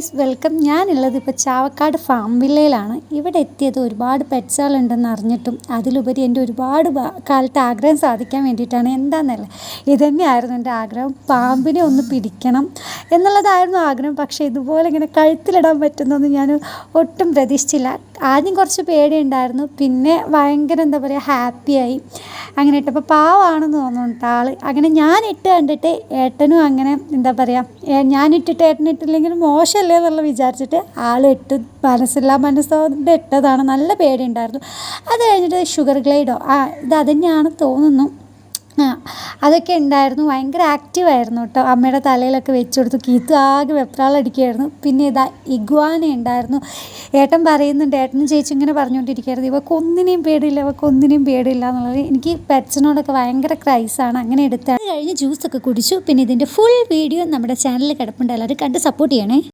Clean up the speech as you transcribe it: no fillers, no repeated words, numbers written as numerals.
Guys welcome. ഞാനുള്ളത് ഇപ്പോൾ Chavakkad farm വില്ലയിലാണ്. ഇവിടെ എത്തിയത് ഒരുപാട് പെറ്റ്സുകളുണ്ടെന്ന് അറിഞ്ഞിട്ടും അതിലുപരി എൻ്റെ ഒരുപാട് കാലത്ത് ആഗ്രഹം സാധിക്കാൻ വേണ്ടിയിട്ടാണ്. എന്താണെന്നല്ല, ഇതുതന്നെയായിരുന്നു എൻ്റെ ആഗ്രഹം. പാമ്പിനെ ഒന്ന് പിടിക്കണം എന്നുള്ളതായിരുന്നു ആഗ്രഹം. പക്ഷേ ഇതുപോലെ ഇങ്ങനെ കഴുത്തിലിടാൻ പറ്റുന്നൊന്നും ഞാൻ ഒട്ടും പ്രതീക്ഷിച്ചില്ല. ആദ്യം കുറച്ച് പേടിയുണ്ടായിരുന്നു, പിന്നെ ഭയങ്കര എന്താ പറയുക ഹാപ്പിയായി. അങ്ങനെ ഇട്ടപ്പോൾ പാവമാണെന്ന് തോന്നുന്നുണ്ട് ആൾ. അങ്ങനെ ഞാൻ ഇട്ട് കണ്ടിട്ട് ഏട്ടനും അങ്ങനെ എന്താ പറയുക, ഞാനിട്ടിട്ട് ഏട്ടനിട്ടില്ലെങ്കിൽ മോശമല്ലേ എന്നുള്ള വിചാരിച്ചിട്ട് ആൾ ഇട്ട് മനസ്സോടെ ഇട്ടതാണ്. നല്ല പേടിയുണ്ടായിരുന്നു. അത് കഴിഞ്ഞിട്ട് ഷുഗർ ഗ്ലൈഡോ ഇത് തന്നെയാണ് തോന്നുന്നു, അതൊക്കെ ഉണ്ടായിരുന്നു. ഭയങ്കര ആക്റ്റീവായിരുന്നു കേട്ടോ. അമ്മയുടെ തലയിലൊക്കെ വെച്ച് കൊടുത്തു. കീത്ത് ആകെ വെപ്രാളടിക്കുകയായിരുന്നു. പിന്നെ ഇതാ ഇഗ്വാന ഉണ്ടായിരുന്നു. ഏട്ടൻ പറയുന്നുണ്ട്, ഏട്ടനും ചേച്ചി ഇങ്ങനെ പറഞ്ഞുകൊണ്ടിരിക്കുകയായിരുന്നു, ഇവക്കൊന്നിനെയും പേടിയില്ല, ഇവക്കൊന്നിനെയും പേടിയില്ല എന്നുള്ളത്. എനിക്ക് പെറ്റ്സിനോടൊക്കെ ഭയങ്കര ക്രൈസാണ്. അങ്ങനെ എടുത്ത് കഴിഞ്ഞ് ജ്യൂസൊക്കെ കുടിച്ചു. പിന്നെ ഇതിൻ്റെ ഫുൾ വീഡിയോ നമ്മുടെ ചാനലിൽ കിടപ്പുണ്ട്, എല്ലാവരും കണ്ട് സപ്പോർട്ട് ചെയ്യണേ.